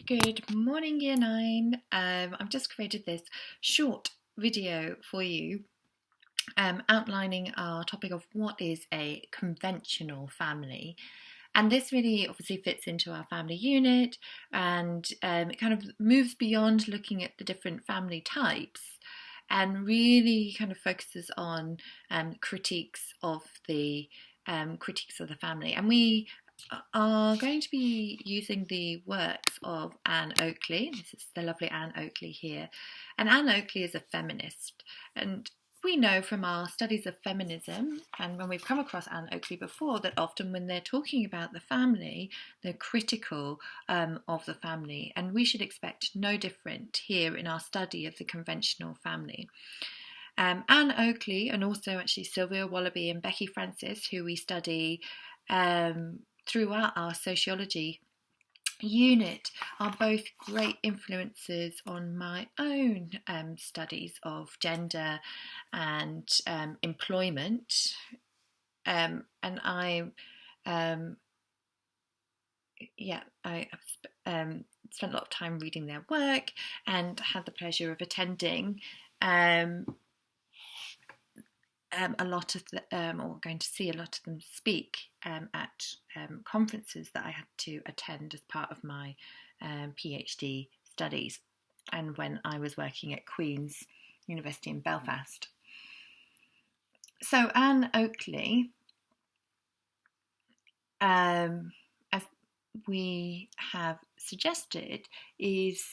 Good morning, Year 9. I've just created this short video for you outlining our topic of what is a conventional family. And this really obviously fits into our family unit and it kind of moves beyond looking at the different family types and really kind of focuses on critiques of the family. And we are going to be using the works of Anne Oakley. This is the lovely Anne Oakley here. And Anne Oakley is a feminist. And we know from our studies of feminism, and when we've come across Anne Oakley before, that often when they're talking about the family, they're critical of the family. And we should expect no different here in our study of the conventional family. Anne Oakley, and also actually Sylvia Wallaby and Becky Francis, who we study throughout our sociology unit, are both great influences on my own studies of gender and employment. And I spent a lot of time reading their work and had the pleasure of attending a lot of or going to see a lot of them speak at conferences that I had to attend as part of my PhD studies and when I was working at Queen's University in Belfast. So Anne Oakley, as we have suggested, is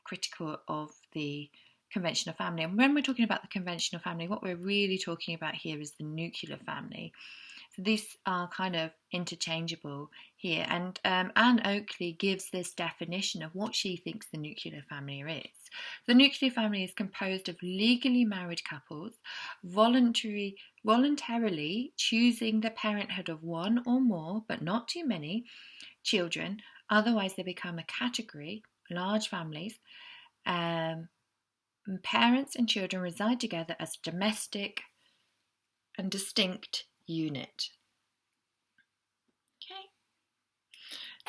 critical of the conventional family. And when we're talking about the conventional family, what we're really talking about here is the nuclear family. So these are kind of interchangeable here. And Anne Oakley gives this definition of what she thinks the nuclear family is. The nuclear family is composed of legally married couples, voluntarily choosing the parenthood of one or more, but not too many, children. Otherwise, they become a category, large families. Parents and children reside together as a domestic and distinct unit. Okay.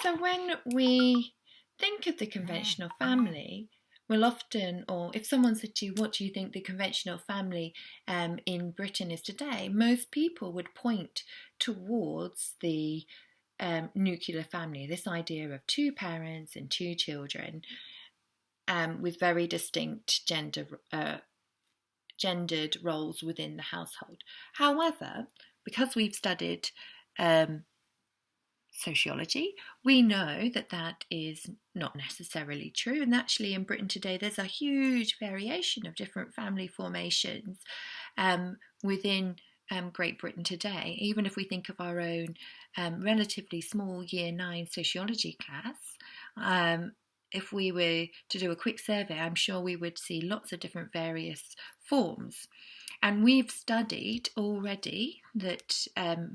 So when we think of the conventional family, we'll often, or if someone said to you, what do you think the conventional family in Britain is today? Most people would point towards the nuclear family, this idea of two parents and two children. With very distinct gendered roles within the household. However, because we've studied sociology, we know that that is not necessarily true. And actually in Britain today, there's a huge variation of different family formations within Great Britain today. Even if we think of our own relatively small Year 9 sociology class, if we were to do a quick survey, I'm sure we would see lots of different various forms. And we've studied already that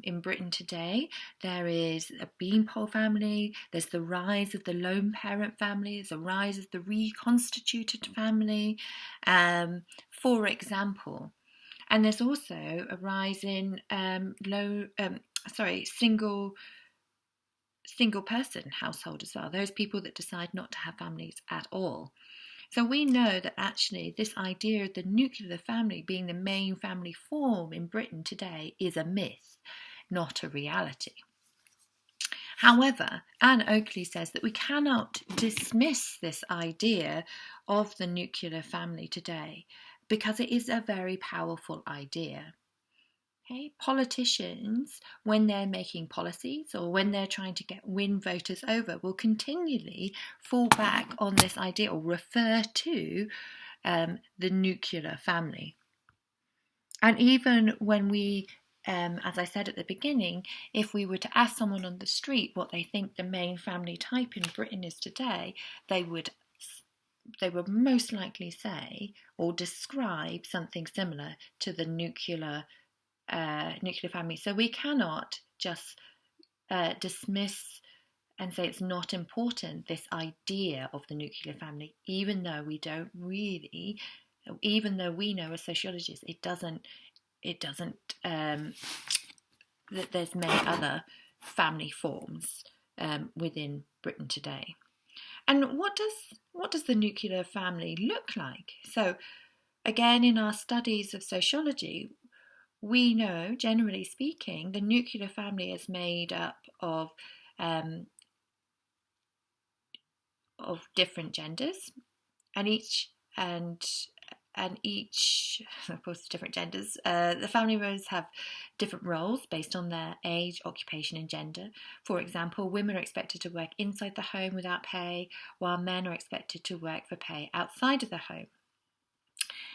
in Britain today, there is a beanpole family, there's the rise of the lone parent family, there's a rise of the reconstituted family, for example. And there's also a rise in single person household as well, those people that decide not to have families at all. So we know that actually this idea of the nuclear family being the main family form in Britain today is a myth, not a reality. However, Anne Oakley says that we cannot dismiss this idea of the nuclear family today because it is a very powerful idea. Okay? Politicians, when they're making policies or when they're trying to win voters over, will continually fall back on this idea or refer to the nuclear family. And even when we, as I said at the beginning, if we were to ask someone on the street what they think the main family type in Britain is today, they would most likely say or describe something similar to the nuclear family. So we cannot just dismiss and say it's not important, this idea of the nuclear family, even though we know as sociologists that there's many other family forms within Britain today. And what does the nuclear family look like? So again, in our studies of sociology, we know, generally speaking, the nuclear family is made up um, of different genders, and and each, of course, different genders. The family members have different roles based on their age, occupation, and gender. For example, women are expected to work inside the home without pay, while men are expected to work for pay outside of the home.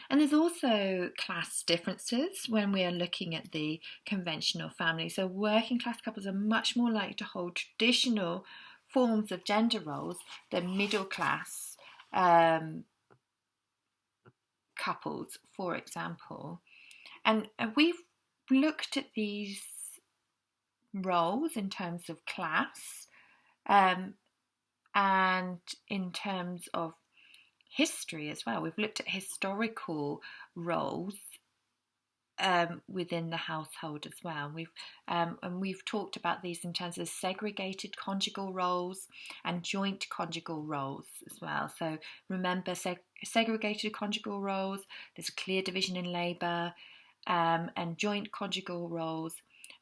And there's also class differences when we are looking at the conventional family. So working class couples are much more likely to hold traditional forms of gender roles than middle class couples, for example. And we've looked at these roles in terms of class um, and in terms of history as well. We've looked at historical roles within the household as well. We've talked about these in terms of segregated conjugal roles and joint conjugal roles as well. So remember, segregated conjugal roles, there's a clear division in labour, and joint conjugal roles.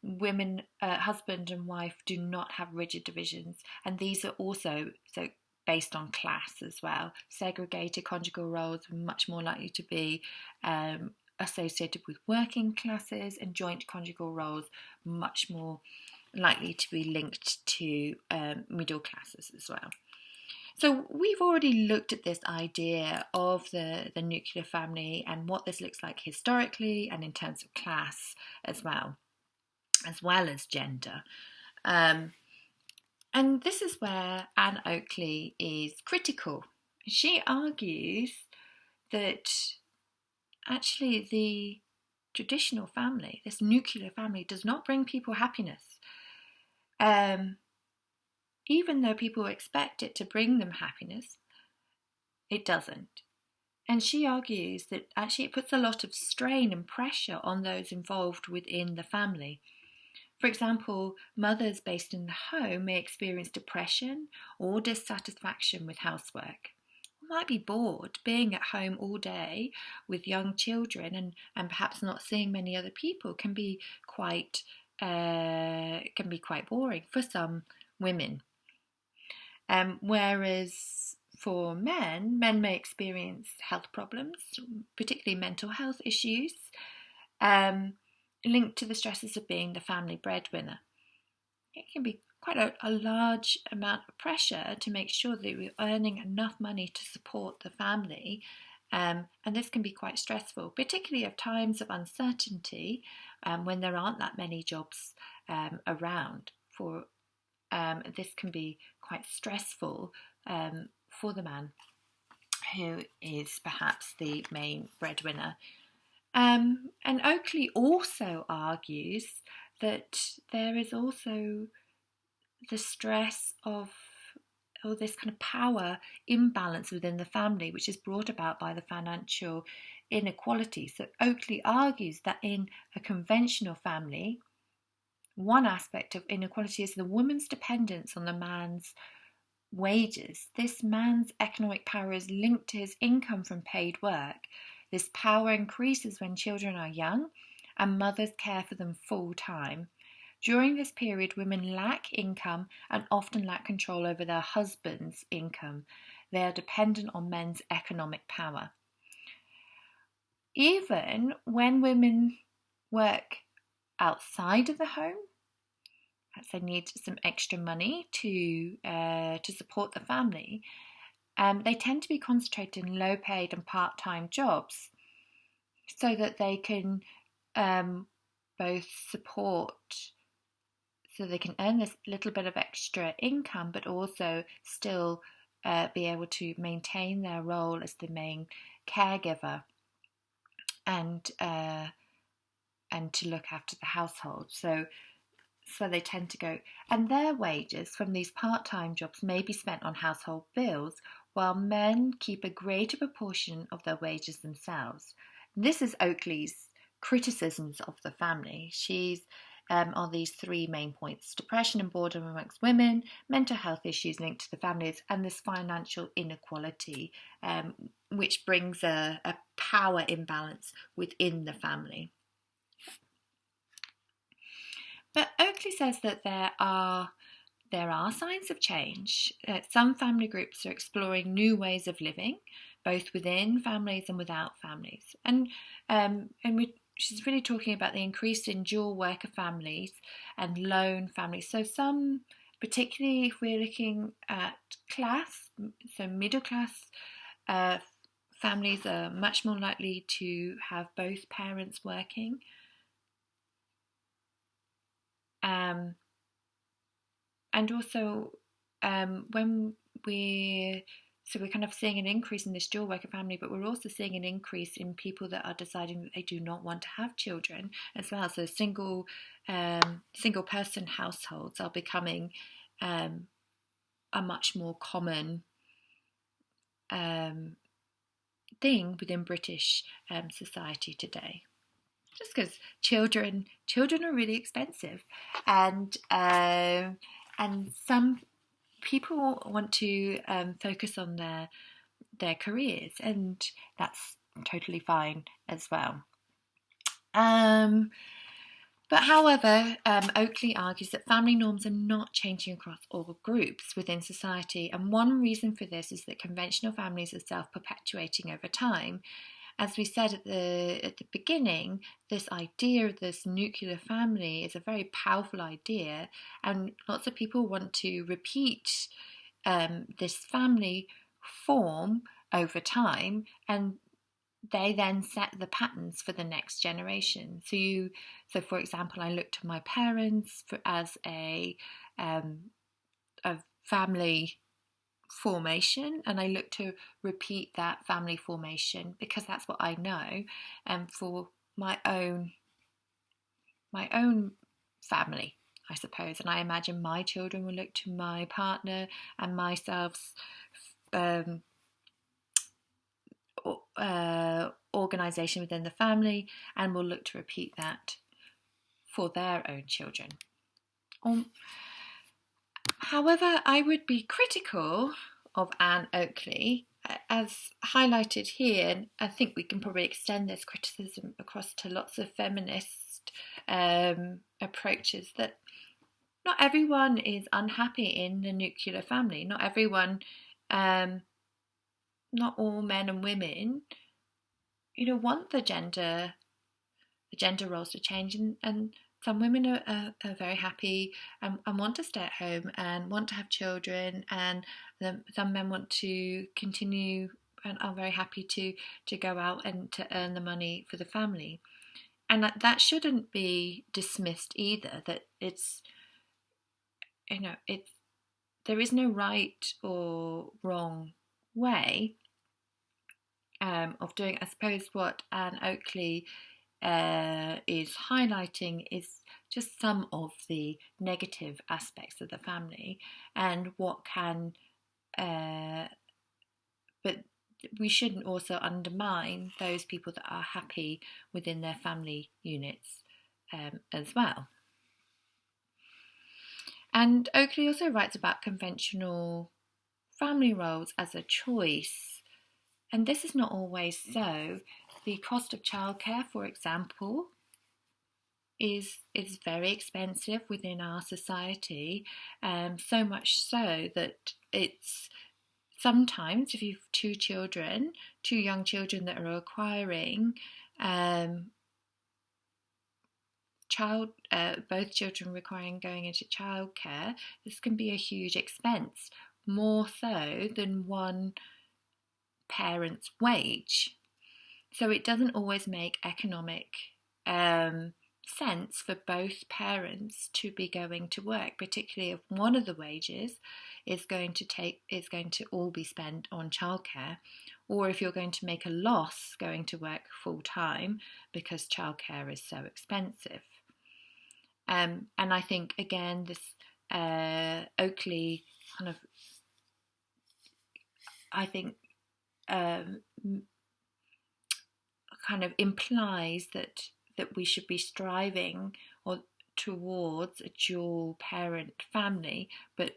Women, husband and wife, do not have rigid divisions, and these are also based on class as well. Segregated conjugal roles are much more likely to be associated with working classes, and joint conjugal roles much more likely to be linked to middle classes as well. So we've already looked at this idea of the nuclear family and what this looks like historically and in terms of class as well as gender. And this is where Anne Oakley is critical. She argues that actually the traditional family, this nuclear family, does not bring people happiness. Even though people expect it to bring them happiness, it doesn't. And she argues that actually it puts a lot of strain and pressure on those involved within the family. For example, mothers based in the home may experience depression or dissatisfaction with housework. Might be bored being at home all day with young children and perhaps not seeing many other people can be quite boring for some women. Whereas for men may experience health problems, particularly mental health issues, linked to the stresses of being the family breadwinner. It can be quite a large amount of pressure to make sure that we're earning enough money to support the family, and this can be quite stressful, particularly at times of uncertainty when there aren't that many jobs around. This can be quite stressful for the man who is perhaps the main breadwinner. And Oakley also argues that there is also the stress of this kind of power imbalance within the family, which is brought about by the financial inequality. So Oakley argues that in a conventional family, one aspect of inequality is the woman's dependence on the man's wages. This man's economic power is linked to his income from paid work. This power increases when children are young and mothers care for them full time. During this period, women lack income and often lack control over their husband's income. They are dependent on men's economic power. Even when women work outside of the home, perhaps they need some extra money to support the family, they tend to be concentrated in low-paid and part-time jobs so that they can both support, so they can earn this little bit of extra income, but also still be able to maintain their role as the main caregiver and to look after the household. So they tend to go, and their wages from these part-time jobs may be spent on household bills, while men keep a greater proportion of their wages themselves. This is Oakley's criticisms of the family. She's are these three main points: depression and boredom amongst women, mental health issues linked to the families, and this financial inequality, which brings a power imbalance within the family. But Oakley says that there are signs of change. Some family groups are exploring new ways of living, both within families and without families. And she's really talking about the increase in dual worker families and lone families. So some, particularly if we're looking at class, so middle class families are much more likely to have both parents working. And also, when we're kind of seeing an increase in this dual worker family, but we're also seeing an increase in people that are deciding that they do not want to have children as well. So single person households are becoming a much more common thing within British society today. Just because children are really expensive, and some people want to focus on their careers, and that's totally fine as well. But however, Oakley argues that family norms are not changing across all groups within society, and one reason for this is that conventional families are self-perpetuating over time. As we said at the beginning, this idea of this nuclear family is a very powerful idea, and lots of people want to repeat this family form over time, and they then set the patterns for the next generation. So for example, I looked to my parents as a family formation, and I look to repeat that family formation because that's what I know, and for my own family, I suppose. And I imagine my children will look to my partner and myself's organisation within the family, and will look to repeat that for their own children. However, I would be critical of Anne Oakley, as highlighted here, and I think we can probably extend this criticism across to lots of feminist approaches, that not everyone is unhappy in the nuclear family. Not everyone, not all men and women, want the gender roles to change, and some women are very happy and want to stay at home and want to have children, and some men want to continue and are very happy to go out and to earn the money for the family. And that shouldn't be dismissed either, that it's, there is no right or wrong way of doing it. I suppose what Anne Oakley is highlighting is just some of the negative aspects of the family, and what can, but we shouldn't also undermine those people that are happy within their family units as well. And Oakley also writes about conventional family roles as a choice, and this is not always so. The cost of childcare, for example, is very expensive within our society, so much so that it's sometimes, if you've two young children that are requiring both children requiring going into childcare, this can be a huge expense, more so than one parent's wage. So it doesn't always make economic sense for both parents to be going to work, particularly if one of the wages is going to all be spent on childcare, or if you're going to make a loss going to work full time because childcare is so expensive. And I think again this Oakley kind of, I think, kind of implies that we should be striving or towards a dual parent family, but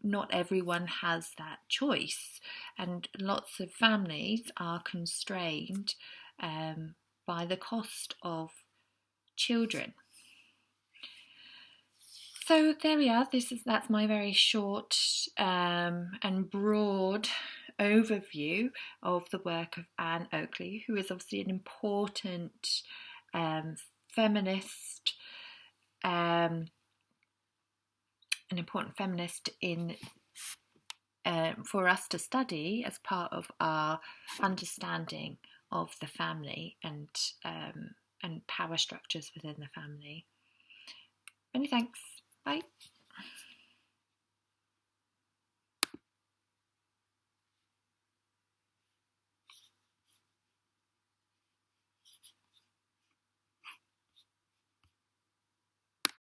not everyone has that choice, and lots of families are constrained by the cost of children. So there we are. That's my very short and broad overview of the work of Anne Oakley, who is obviously an important feminist, in for us to study as part of our understanding of the family and power structures within the family. Many thanks. Bye.